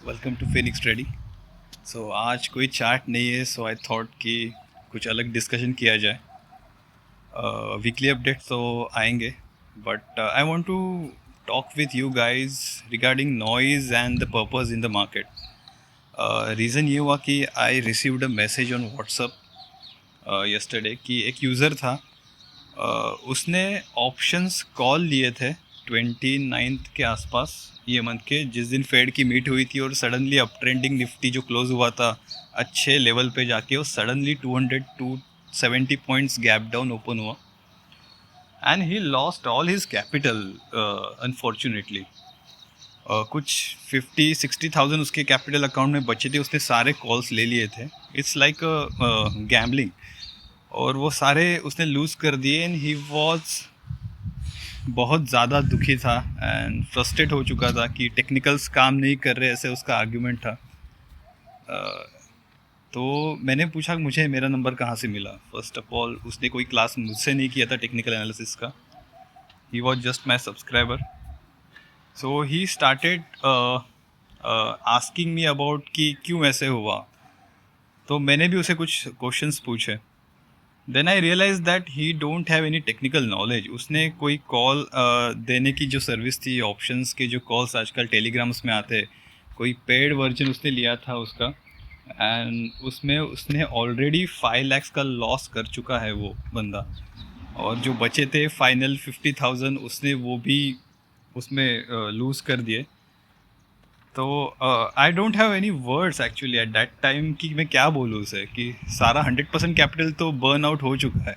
Welcome to Phoenix trading. आज कोई chart नहीं है, सो आई थॉट कि कुछ अलग डिस्कशन किया जाए। वीकली अपडेट तो आएंगे, but I want to talk with you guys regarding noise and the purpose in the market. Reason ये हुआ कि I received a message on WhatsApp yesterday कि एक यूज़र था, उसने ऑप्शंस कॉल लिए थे 29th के आसपास, ये मंथ के, जिस दिन फेड की मीट हुई थी, और सडनली अप ट्रेंडिंग निफ्टी जो क्लोज हुआ था अच्छे लेवल पे जाके, वो suddenly 200 to 70 points gap down open हुआ and he lost all his capital unfortunately. कुछ 50-60,000 उसके कैपिटल अकाउंट में बचे थे, उसने सारे कॉल्स ले लिए थे। इट्स लाइक गैम्बलिंग, और वो सारे उसने लूज़ कर दिए एंड ही वॉज बहुत ज़्यादा दुखी था एंड फ्रस्ट्रेट हो चुका था कि टेक्निकल्स काम नहीं कर रहे, ऐसे उसका आर्ग्यूमेंट था। तो मैंने पूछा मुझे मेरा नंबर कहाँ से मिला। फर्स्ट ऑफ ऑल, उसने कोई क्लास मुझसे नहीं किया था टेक्निकल एनालिसिस का, he was just my subscriber. So he started asking me about कि क्यों ऐसे हुआ। तो मैंने भी उसे कुछ क्वेश्चंस पूछे। Then I realise that he don't have any technical knowledge. उसने कोई कॉल देने की जो सर्विस थी, ऑप्शंस के जो कॉल्स आजकल टेलीग्राम्स में आते हैं, कोई पेड वर्जन उसने लिया था उसका, एंड उसमें उसने ऑलरेडी 5 lakhs का लॉस कर चुका है वो बंदा। और जो बचे थे फाइनल 50,000, उसने वो भी उसमें लूज़ कर दिए। तो I don't have any words actually at that time कि मैं क्या बोलूँ उसे, कि सारा 100% कैपिटल तो बर्न आउट हो चुका है।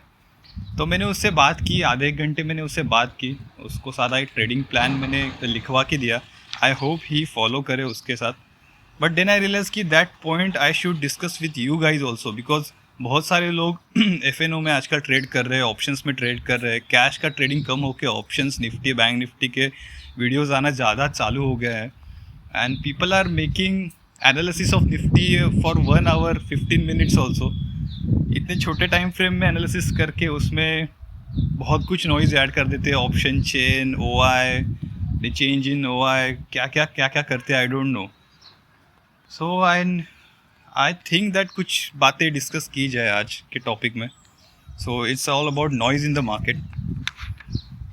तो मैंने उससे बात की, आधे एक घंटे मैंने उससे बात की, उसको सारा एक ट्रेडिंग प्लान मैंने लिखवा के दिया। आई होप ही फॉलो करे उसके साथ। बट देन आई रियलाइज कि that point I should discuss with you guys also, because बहुत सारे लोग FNO में आजकल ट्रेड कर रहे हैं, ऑप्शंस में ट्रेड कर रहे हैं। कैश का ट्रेडिंग कम होकर ऑप्शंस, निफ्टी, बैंक निफ्टी के वीडियोज़ आना ज़्यादा चालू हो गया है, and people are making analysis of nifty for 1 hour 15 minutes also। इतने छोटे टाइम फ्रेम में एनालिसिस करके उसमें बहुत कुछ नॉइज ऐड कर देते हैं, option chain, OI, change in OI, क्या क्या करते हैं, I don't know. So I think that कुछ बातें डिस्कस की जाए आज के टॉपिक में। So it's all about noise in the market.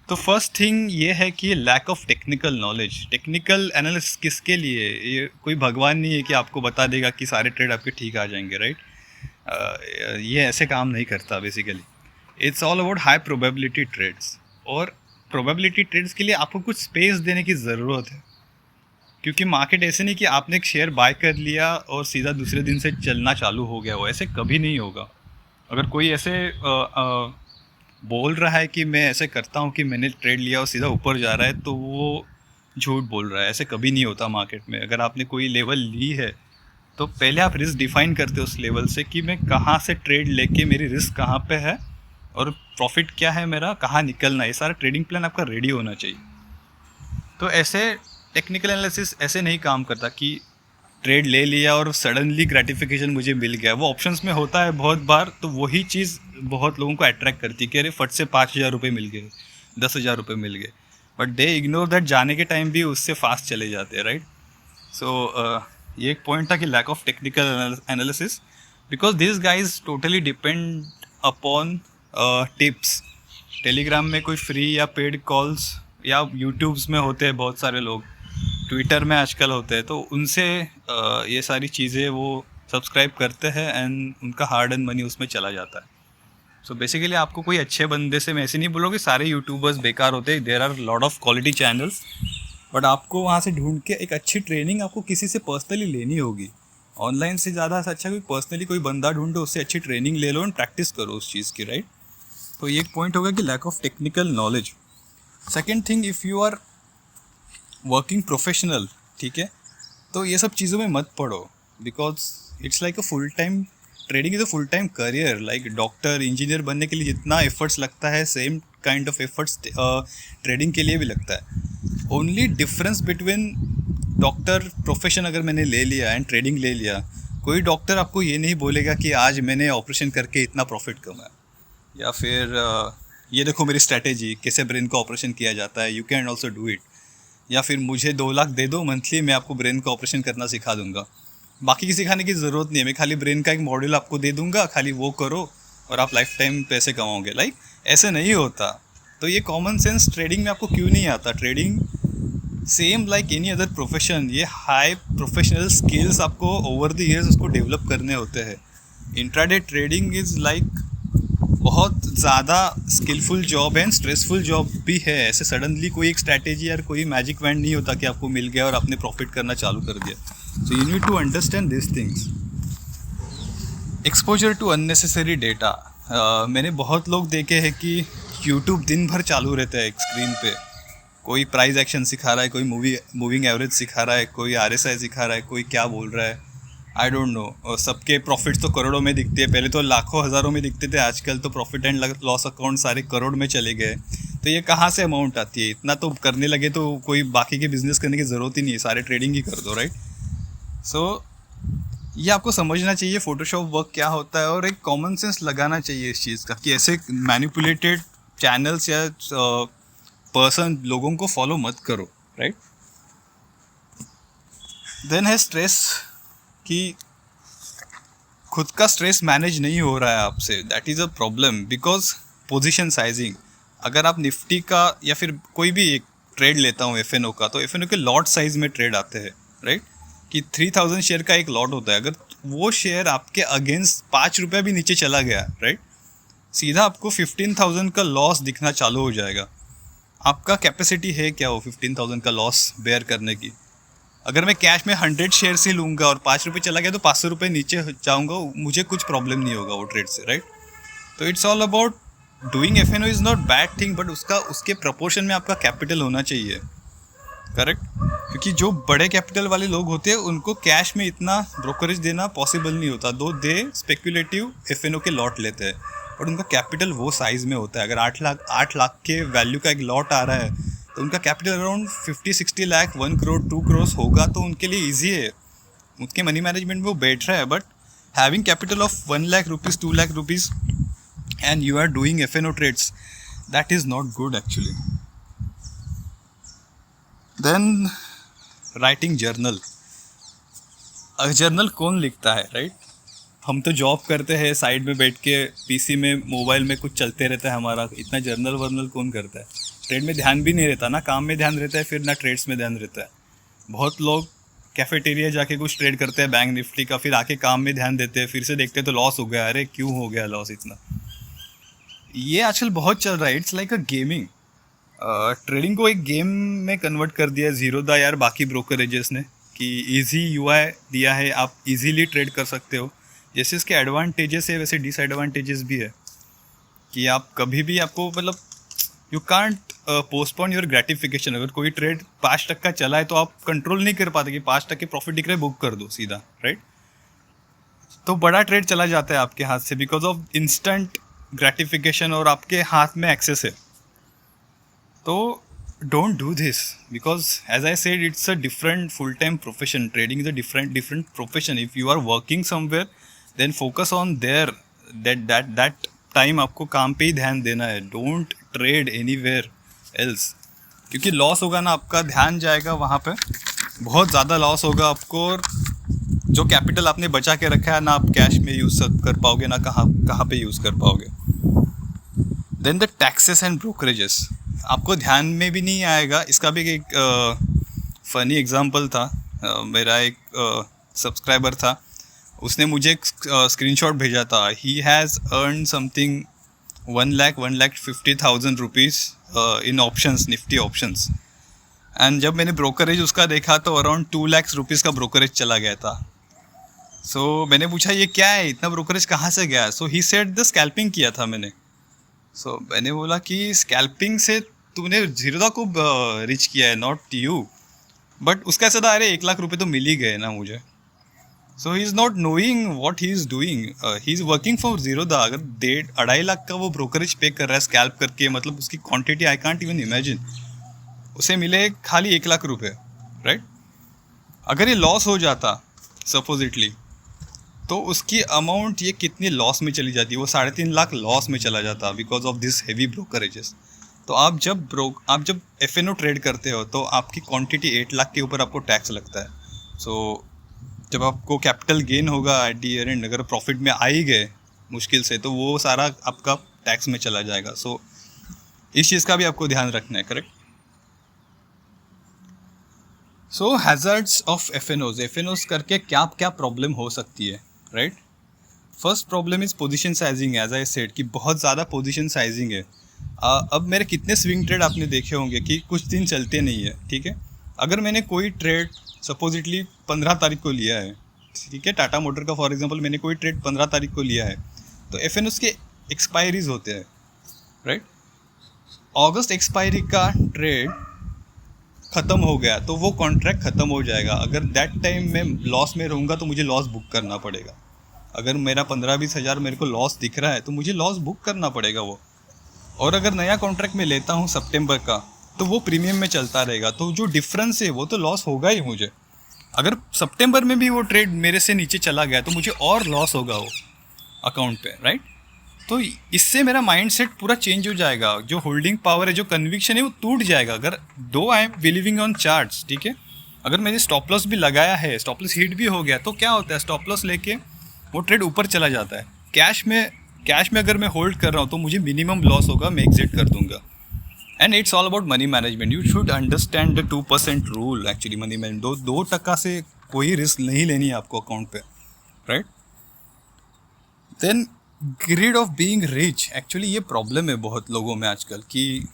तो फर्स्ट थिंग ये है कि lack of technical knowledge. Technical analysis किसके लिए? ये कोई भगवान नहीं है कि आपको बता देगा कि सारे ट्रेड आपके ठीक आ जाएंगे, राइट? ये ऐसे काम नहीं करता basically. It's all about high probability trades, और प्रोबेबिलिटी ट्रेड्स के लिए आपको कुछ स्पेस देने की ज़रूरत है, क्योंकि मार्केट ऐसे नहीं कि आपने एक शेयर बाय कर लिया और सीधा दूसरे दिन से चलना चालू हो गया हो, ऐसे कभी नहीं होगा। अगर कोई ऐसे बोल रहा है कि मैं ऐसे करता हूँ कि मैंने ट्रेड लिया और सीधा ऊपर जा रहा है, तो वो झूठ बोल रहा है। ऐसे कभी नहीं होता मार्केट में। अगर आपने कोई लेवल ली है, तो पहले आप रिस्क डिफाइन करते हो उस लेवल से कि मैं कहाँ से ट्रेड लेके, मेरी रिस्क कहाँ पे है और प्रॉफिट क्या है मेरा, कहाँ निकलना है। ये सारा ट्रेडिंग प्लान आपका रेडी होना चाहिए। तो ऐसे टेक्निकल एनालिसिस ऐसे नहीं काम करता कि ट्रेड ले लिया और सडनली ग्रेटिफिकेशन मुझे मिल गया। वो ऑप्शंस में होता है बहुत बार, तो वही चीज़ बहुत लोगों को अट्रैक्ट करती है कि अरे फट से 5,000 रुपये मिल गए, 10,000 रुपये मिल गए, बट दे इग्नोर दैट, जाने के टाइम भी उससे फास्ट चले जाते हैं, राइट? सो ये एक पॉइंट था कि lack of technical analysis, because this guys totally depend upon tips. Telegram में कोई फ्री या पेड कॉल्स, या यूट्यूब्स में होते हैं बहुत सारे लोग, ट्विटर में आजकल होते हैं, तो उनसे ये सारी चीज़ें वो सब्सक्राइब करते हैं एंड उनका हार्ड एंड मनी उसमें चला जाता है। सो बेसिकली आपको कोई अच्छे बंदे से, मैं ऐसे नहीं बोलूँगा कि सारे यूट्यूबर्स बेकार होते हैं, there are lot of quality channels, but आपको वहाँ से ढूंढ के एक अच्छी ट्रेनिंग आपको किसी से पर्सनली लेनी होगी। ऑनलाइन से ज़्यादा अच्छा कोई पर्सनली कोई बंदा ढूंढो, उससे अच्छी ट्रेनिंग ले लो एंड प्रैक्टिस करो उस चीज़ की, राइट? तो ये एक पॉइंट होगा कि lack of technical knowledge. Second thing, if you are working professional, ठीक है, तो ये सब चीज़ों में मत पढ़ो, because it's like a full time, trading is a full time career. Like doctor, engineer बनने के लिए जितना एफर्ट्स लगता है, same kind of efforts trading के लिए भी लगता है। Only difference between doctor profession अगर मैंने ले लिया एंड ट्रेडिंग ले लिया, कोई डॉक्टर आपको ये नहीं बोलेगा कि आज मैंने ऑपरेशन करके इतना प्रॉफिट कमाया, या फिर ये देखो मेरी स्ट्रैटेजी कैसे ब्रेन का ऑपरेशन किया जाता है, you can also do it. या फिर मुझे 2 लाख दे दो मंथली, मैं आपको ब्रेन का ऑपरेशन करना सिखा दूंगा, बाकी की सिखाने की ज़रूरत नहीं है, मैं खाली ब्रेन का एक मॉड्यूल आपको दे दूंगा, खाली वो करो और आप लाइफ टाइम पैसे कमाओगे। लाइक ऐसे नहीं होता। तो ये कॉमन सेंस ट्रेडिंग में आपको क्यों नहीं आता? Trading same like any other profession, ये हाई प्रोफेशनल स्किल्स आपको ओवर द ईयर्स उसको डेवलप करने होते हैं। इंट्राडे ट्रेडिंग इज़ लाइक बहुत ज़्यादा skillful job and stressful job भी है। ऐसे सडनली कोई एक स्ट्रैटेजी या कोई मैजिक वैंड नहीं होता कि आपको मिल गया और आपने प्रॉफिट करना चालू कर दिया। So you need to understand this things. Exposure to unnecessary data. मैंने बहुत लोग देखे हैं कि यूट्यूब दिन भर चालू रहता है एक स्क्रीन पे, कोई प्राइस एक्शन सिखा रहा है, कोई मूविंग एवरेज सिखा रहा है, कोई RSI सिखा रहा है, कोई क्या बोल रहा है, आई डोंट नो। और सबके प्रॉफिट्स तो करोड़ों में दिखते हैं, पहले तो लाखों हज़ारों में दिखते थे, आजकल तो प्रॉफिट एंड लॉस अकाउंट सारे करोड़ में चले गए। तो ये कहाँ से अमाउंट आती है? इतना तो करने लगे तो कोई बाकी के बिजनेस करने की ज़रूरत ही नहीं है, सारे ट्रेडिंग ही कर दो, राइट? सो ये आपको समझना चाहिए फोटोशॉप वर्क क्या होता है, और एक कॉमन सेंस लगाना चाहिए इस चीज़ का कि ऐसे मैनिपुलेटेड चैनल्स या पर्सन लोगों को फॉलो मत करो, राइट? देन है स्ट्रेस, कि खुद का स्ट्रेस मैनेज नहीं हो रहा है आपसे, that is a problem. Because position sizing, अगर आप निफ्टी का या फिर कोई भी एक ट्रेड लेता हूँ FNO का, तो FNO के लॉट साइज में ट्रेड आते हैं, राइट? कि 3000 शेयर का एक लॉट होता है। अगर वो शेयर आपके अगेंस्ट 5 रुपये भी नीचे चला गया, राइट, सीधा आपको 15,000 का लॉस दिखना चालू हो जाएगा। आपका कैपेसिटी है क्या वो 15,000 का लॉस बेयर करने की? अगर मैं कैश में 100 शेयर से लूँगा और 5 रुपये चला गया तो 500 रुपये नीचे जाऊँगा, मुझे कुछ प्रॉब्लम नहीं होगा वो ट्रेड से, राइट? तो it's all about doing FNO is not bad thing, but उसके प्रपोर्शन में आपका कैपिटल होना चाहिए, करेक्ट? क्योंकि जो बड़े कैपिटल वाले लोग होते हैं उनको कैश में इतना ब्रोकरेज देना पॉसिबल नहीं होता, दो दे स्पेक्युलेटिव FNO के लॉट लेते हैं, और उनका कैपिटल वो साइज़ में होता है। अगर 8 लाख के वैल्यू का एक लॉट आ रहा है तो उनका कैपिटल अराउंड 50-60 लाख, 1 करोड़ 2 करोड़ होगा, तो उनके लिए ईजी है, उनके मनी मैनेजमेंट में वो बैठ रहा है। But having capital of 1 lakh rupees, 2 lakh rupees and you are doing FNO trades, that is not good actually. Then writing journal. Journal कौन लिखता है, राइट? हम तो जॉब करते हैं, साइड में बैठ के PC में मोबाइल में कुछ चलते रहता है हमारा, इतना जर्नल वर्नल कौन करता है? ट्रेड में ध्यान भी नहीं रहता ना, काम में ध्यान रहता है, फिर ना ट्रेड्स में ध्यान रहता है। बहुत लोग कैफेटेरिया जाके कुछ ट्रेड करते हैं बैंक निफ्टी का, फिर आके काम में ध्यान देते हैं, फिर से देखते हैं तो लॉस हो गया, अरे क्यों हो गया लॉस इतना? ये आजकल बहुत चल रहा है, it's like a gaming. Trading को एक गेम में कन्वर्ट कर दिया है ज़ीरोधा यार बाकी ब्रोकरेजेस ने, कि इजी UI दिया है, आप इजीली ट्रेड कर सकते हो। जैसे इसके एडवांटेजेस है वैसे डिसएडवांटेजेस भी है, कि आप कभी भी आपको मतलब you can't postpone your gratification. अगर कोई ट्रेड 5% चला है तो आप कंट्रोल नहीं कर पाते कि 5% प्रॉफिट दिख रहा है, बुक कर दो सीधा, राइट? तो बड़ा ट्रेड चला जाता है आपके हाथ से बिकॉज ऑफ इंस्टेंट ग्रेटिफिकेशन, और आपके हाथ में एक्सेस है। तो don't do this, because as I said, it's a different full-time profession. Trading is a different profession. If you are working somewhere, then focus on there. That time आपको काम पे ही ध्यान देना है. Don't trade anywhere else. क्योंकि loss होगा ना, आपका ध्यान जाएगा वहाँ पे, बहुत ज़्यादा लॉस होगा आपको, और जो कैपिटल आपने बचा के रखा है ना, आप कैश में यूज़ कर पाओगे ना, कहाँ पे यूज़ कर पाओगे. Then the taxes and brokerages आपको ध्यान में भी नहीं आएगा. इसका भी एक फ़नी एग्जांपल था. मेरा एक सब्सक्राइबर था, उसने मुझे एक स्क्रीनशॉट भेजा था. He has earn something 1,50,000 rupees in options, Nifty options. And जब मैंने ब्रोकरेज उसका देखा तो अराउंड 2 लाख रुपीज़ का ब्रोकरेज चला गया था. सो मैंने पूछा ये क्या है, इतना ब्रोकरेज कहाँ से गया? सो ही सेड द स्कैल्पिंग किया था मैंने. सो मैंने बोला कि स्कैल्पिंग से तूने ज़ीरोधा को रिच किया है, नॉट यू. बट उसका ऐसा था, अरे 1 लाख रुपए तो मिल ही गए ना मुझे. So he is not knowing what he is doing. He is working for Zerodha. अगर 2.5 लाख का वो ब्रोकरेज पे कर रहा है स्कैल्प करके, मतलब उसकी quantity I can't even imagine. उसे मिले खाली 1 लाख रुपए, राइट? अगर ये लॉस हो जाता सपोजिटली, तो उसकी अमाउंट ये कितनी लॉस में चली जाती? वो 3.5 लाख लॉस में चला जाता because of this heavy brokerages. तो आप जब एफ ट्रेड करते हो तो आपकी क्वांटिटी 8 लाख के ऊपर आपको टैक्स लगता है। सो जब आपको कैपिटल गेन होगा एट द ईयर एंड, अगर प्रॉफिट में आ ही गए मुश्किल से, तो वो सारा आपका टैक्स में चला जाएगा। सो इस चीज़ का भी आपको ध्यान रखना है, correct. So hazards of F करके क्या क्या प्रॉब्लम हो सकती है, right. First problem is position sizing, as I said कि बहुत ज़्यादा पोजीशन साइजिंग है। अब मेरे कितने स्विंग ट्रेड आपने देखे होंगे कि कुछ दिन चलते नहीं है, ठीक है। अगर मैंने कोई ट्रेड सपोजिटली 15 तारीख को लिया है, ठीक है, टाटा मोटर का फॉर एग्जांपल मैंने कोई ट्रेड 15 तारीख को लिया है, तो एफ के एक्सपायरीज होते हैं, राइट। अगस्त एक्सपायरी का ट्रेड ख़त्म हो गया तो वो कॉन्ट्रैक्ट ख़त्म हो जाएगा। अगर दैट टाइम मैं लॉस में रहूँगा तो मुझे लॉस बुक करना पड़ेगा। अगर मेरा 15-20 हज़ार मेरे को लॉस दिख रहा है तो मुझे लॉस बुक करना पड़ेगा वो। और अगर नया कॉन्ट्रैक्ट में लेता हूँ सितंबर का, तो वो प्रीमियम में चलता रहेगा, तो जो डिफरेंस है वो तो लॉस होगा ही मुझे। अगर सितंबर में भी वो ट्रेड मेरे से नीचे चला गया तो मुझे और लॉस होगा वो अकाउंट पे, राइट। तो इससे मेरा माइंडसेट पूरा चेंज हो जाएगा, जो होल्डिंग पावर है, जो कन्विक्शन है, वो टूट जाएगा। अगर दो I am believing on charts, ठीक है, अगर मैंने स्टॉप लॉस भी लगाया है, स्टॉप लॉस हिट भी हो गया, तो क्या होता है, स्टॉप लॉस लेके वो ट्रेड ऊपर चला जाता है। कैश में अगर मैं होल्ड कर रहा हूँ तो मुझे मिनिमम लॉस होगा, मैं एग्जिट कर दूंगा। And it's all about money management. You should understand the 2% rule. Actually money management 2% से कोई रिस्क नहीं लेनी है आपको अकाउंट पे, right. Then greed of being rich, actually ये प्रॉब्लम है बहुत लोगों में आजकल कि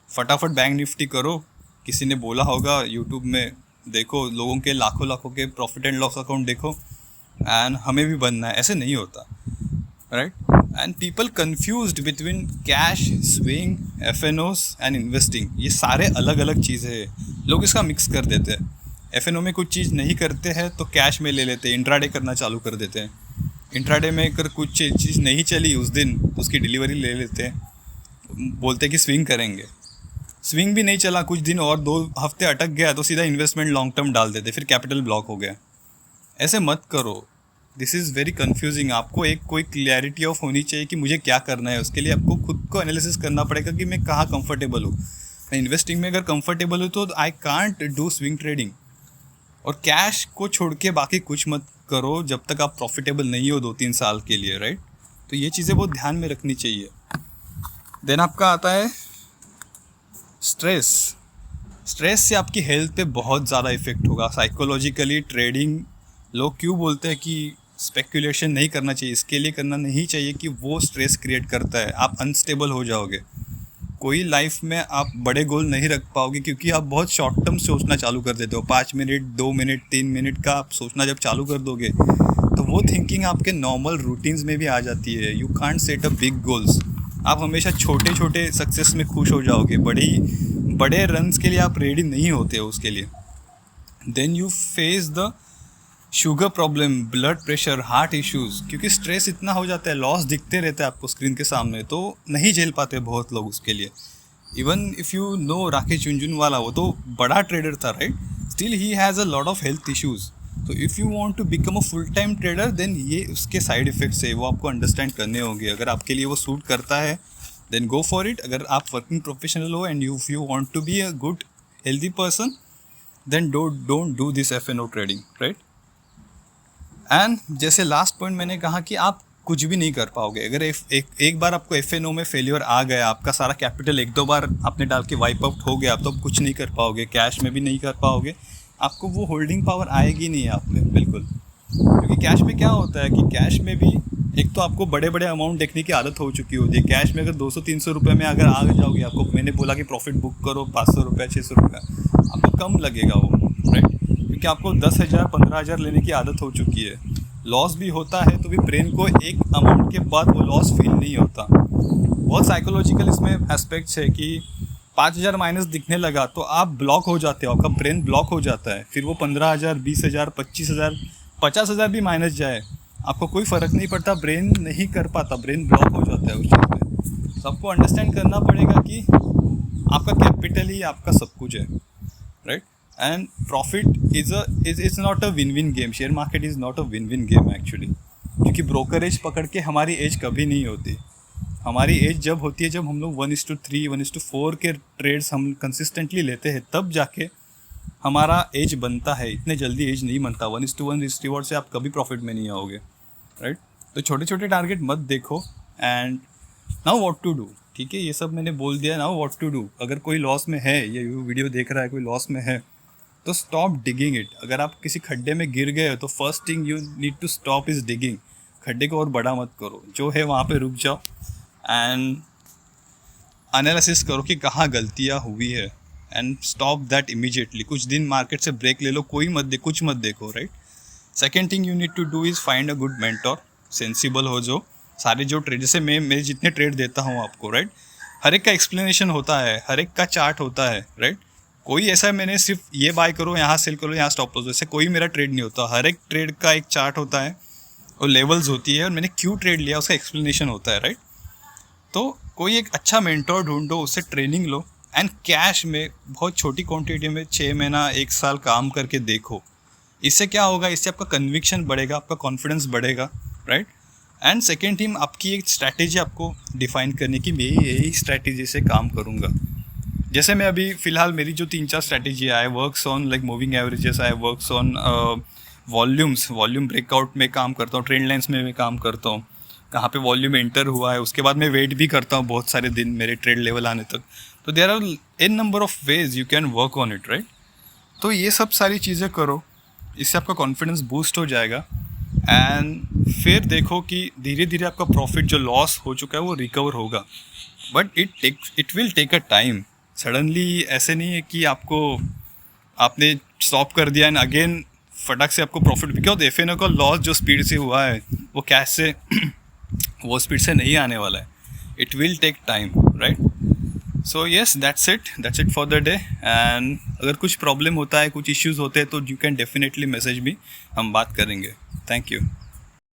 फटाफट बैंक निफ्टी करो। किसी ने बोला होगा यूट्यूब में, देखो लोगों के लाखों के प्रॉफिट एंड लॉस अकाउंट देखो एंड हमें भी बनना है। ऐसे नहीं होता, right. And people confused between cash, swing, F and investing. ये सारे अलग अलग चीज़ें हैं, लोग इसका मिक्स कर देते हैं। एफ में कुछ चीज़ नहीं करते हैं तो कैश में ले लेते हैं, इंट्राडे करना चालू कर देते हैं। इंट्राडे में अगर कुछ चीज़ नहीं चली उस दिन तो उसकी डिलीवरी ले लेते हैं, बोलते हैं कि स्विंग करेंगे। स्विंग भी नहीं चला, कुछ दिन और 2 हफ्ते अटक गया तो सीधा इन्वेस्टमेंट लॉन्ग टर्म डाल देते, फिर कैपिटल ब्लॉक हो गया। ऐसे मत करो, दिस इज़ वेरी कन्फ्यूजिंग। आपको एक कोई क्लैरिटी ऑफ होनी चाहिए कि मुझे क्या करना है। उसके लिए आपको खुद को एनालिसिस करना पड़ेगा कि मैं कहाँ कंफर्टेबल हूँ। मैं इन्वेस्टिंग में अगर कंफर्टेबल हूँ तो I can't do swing trading. और कैश को छोड़ के बाकी कुछ मत करो जब तक आप प्रॉफिटेबल नहीं हो 2-3 साल के लिए, राइट। तो ये चीज़ें बहुत ध्यान में रखनी चाहिए। देन आपका आता है स्ट्रेस से आपकी हेल्थ पे बहुत ज़्यादा इफेक्ट होगा साइकोलॉजिकली। ट्रेडिंग, लोग क्यों बोलते हैं कि स्पेकुलेशन नहीं करना चाहिए, इसके लिए करना नहीं चाहिए कि वो स्ट्रेस क्रिएट करता है, आप अनस्टेबल हो जाओगे। कोई लाइफ में आप बड़े गोल नहीं रख पाओगे क्योंकि आप बहुत शॉर्ट टर्म सोचना चालू कर देते हो। 5 मिनट, 2 मिनट, 3 मिनट का आप सोचना जब चालू कर दोगे तो वो थिंकिंग आपके नॉर्मल रूटीन्स में भी आ जाती है। You can't set a big goals. आप हमेशा छोटे छोटे सक्सेस में खुश हो जाओगे, बड़े रन्स के लिए आप रेडी नहीं होते हो उसके लिए। Then you face the sugar problem, blood pressure, heart issues, क्योंकि स्ट्रेस इतना हो जाता है, लॉस दिखते रहते हैं आपको स्क्रीन के सामने, तो नहीं झेल पाते बहुत लोग उसके लिए। Even if you know Rakesh Jhunjhunwala, वो तो बड़ा ट्रेडर था, right, still he has a lot of health issues. तो if you want to become a full time trader then ये उसके साइड इफ़ेक्ट्स है, वो आपको अंडरस्टैंड करने होंगे। अगर आपके लिए वो सूट करता है देन गो फॉर इट। अगर आप वर्किंग प्रोफेशनल हो and you want to be a good healthy person then don't do this F&O trading, right. And जैसे लास्ट पॉइंट मैंने कहा कि आप कुछ भी नहीं कर पाओगे। अगर एक बार आपको F&O में फेलियर आ गया, आपका सारा कैपिटल 1-2 बार आपने डाल के वाइप आउट हो गया, तो आप कुछ नहीं कर पाओगे, कैश में भी नहीं कर पाओगे, आपको वो होल्डिंग पावर आएगी नहीं आप में, बिल्कुल। क्योंकि कैश में क्या होता है कि कैश में भी एक तो आपको बड़े बड़े अमाउंट देखने की आदत हो चुकी होती है। कैश में अगर 200-300 रुपये में अगर आ जाओगे, आपको मैंने बोला कि प्रॉफिट बुक करो 500 रुपये, 600 रुपये, आपको कम लगेगा वो, राइट, क्योंकि आपको 10,000, 15,000 लेने की आदत हो चुकी है। लॉस भी होता है तो भी ब्रेन को एक अमाउंट के बाद वो लॉस फील नहीं होता। बहुत साइकोलॉजिकल इसमें एस्पेक्ट्स है कि 5,000 माइनस दिखने लगा तो आप ब्लॉक हो जाते हो, आपका ब्रेन ब्लॉक हो जाता है। फिर वो 15,000, 20,000, 25,000, 50,000 भी माइनस जाए, आपको कोई फ़र्क नहीं पड़ता, ब्रेन नहीं कर पाता, ब्रेन ब्लॉक हो जाता है उस चीज़ पे। तो आपको अंडरस्टैंड करना पड़ेगा कि आपका कैपिटल ही आपका सब कुछ है, right. And profit is not a win-win game. Share market is not a win-win game actually, क्योंकि ब्रोकरेज पकड़ के हमारी एज कभी नहीं होती। हमारी एज जब होती है जब हम लोग 1:3 1:4 के ट्रेड्स हम कंसिस्टेंटली लेते हैं, तब जाके हमारा एज बनता है। इतने जल्दी एज नहीं बनता। 1:1 रिस्क रिवॉर्ड से आप कभी प्रॉफिट में नहीं आओगे, राइट। तो छोटे छोटे टारगेट मत देखो। And now what to do, ठीक है, ये सब मैंने बोल दिया। नाउ व्हाट टू डू, अगर कोई लॉस में है, ये वीडियो देख रहा है, कोई लॉस में है, तो स्टॉप डिगिंग इट। अगर आप किसी खड्डे में गिर गए हो तो first thing you need to stop is digging. खड्डे को और बड़ा मत करो, जो है वहाँ पे रुक जाओ एंड एनालिसिस करो कि कहाँ गलतियाँ हुई है एंड स्टॉप दैट इमीडिएटली। कुछ दिन मार्केट से ब्रेक ले लो, कुछ मत देखो, right. Second thing you need to do is find a good mentor, sensible हो। जो सारे जो ट्रेड, जैसे मैं जितने ट्रेड देता हूँ आपको, राइट, हर एक का एक्सप्लेनेशन होता है, हर एक का चार्ट होता है, राइट। कोई ऐसा मैंने सिर्फ ये बाय करो, यहाँ सेल करो, यहाँ स्टॉप लॉस, ऐसे कोई मेरा ट्रेड नहीं होता। हर एक ट्रेड का एक चार्ट होता है और लेवल्स होती है, और मैंने क्यों ट्रेड लिया उसका एक्सप्लेनेशन होता है, राइट। तो कोई एक अच्छा मेंटोर ढूंढो, उससे ट्रेनिंग लो एंड कैश में बहुत छोटी क्वांटिटी में 6 महीना 1 साल काम करके देखो। इससे क्या होगा, इससे आपका कन्विक्शन बढ़ेगा, आपका कॉन्फिडेंस बढ़ेगा, राइट। एंड सेकेंड थिंग, आपकी एक स्ट्रैटेजी आपको डिफाइन करने की, मैं यही स्ट्रैटेजी से काम करूँगा। जैसे मैं अभी फ़िलहाल मेरी जो 3-4 स्ट्रैटेजी है, works on like moving averages, I works on volume breakout में काम करता हूँ, ट्रेंड लाइन्स में मैं काम करता हूँ, कहाँ पे वॉल्यूम एंटर हुआ है, उसके बाद मैं वेट भी करता हूँ बहुत सारे दिन मेरे ट्रेड लेवल आने तक। तो there are an number of ways you can work on it, right. तो ये सब सारी चीज़ें करो, इससे आपका कॉन्फिडेंस बूस्ट हो जाएगा एंड फिर देखो कि धीरे धीरे आपका प्रॉफिट जो लॉस हो चुका है वो रिकवर होगा। But it will take a time. Suddenly ऐसे नहीं है कि आपने स्टॉप कर दिया एंड अगेन फटक से आपको प्रॉफिट, बिकॉज एफएनओ का लॉस जो स्पीड से हुआ है वो कैश से वो स्पीड से नहीं आने वाला है। It will take time, right. So yes, that's it for the day. And अगर कुछ प्रॉब्लम होता है, कुछ इश्यूज़ होते हैं तो you can definitely message me, हम बात करेंगे। Thank you.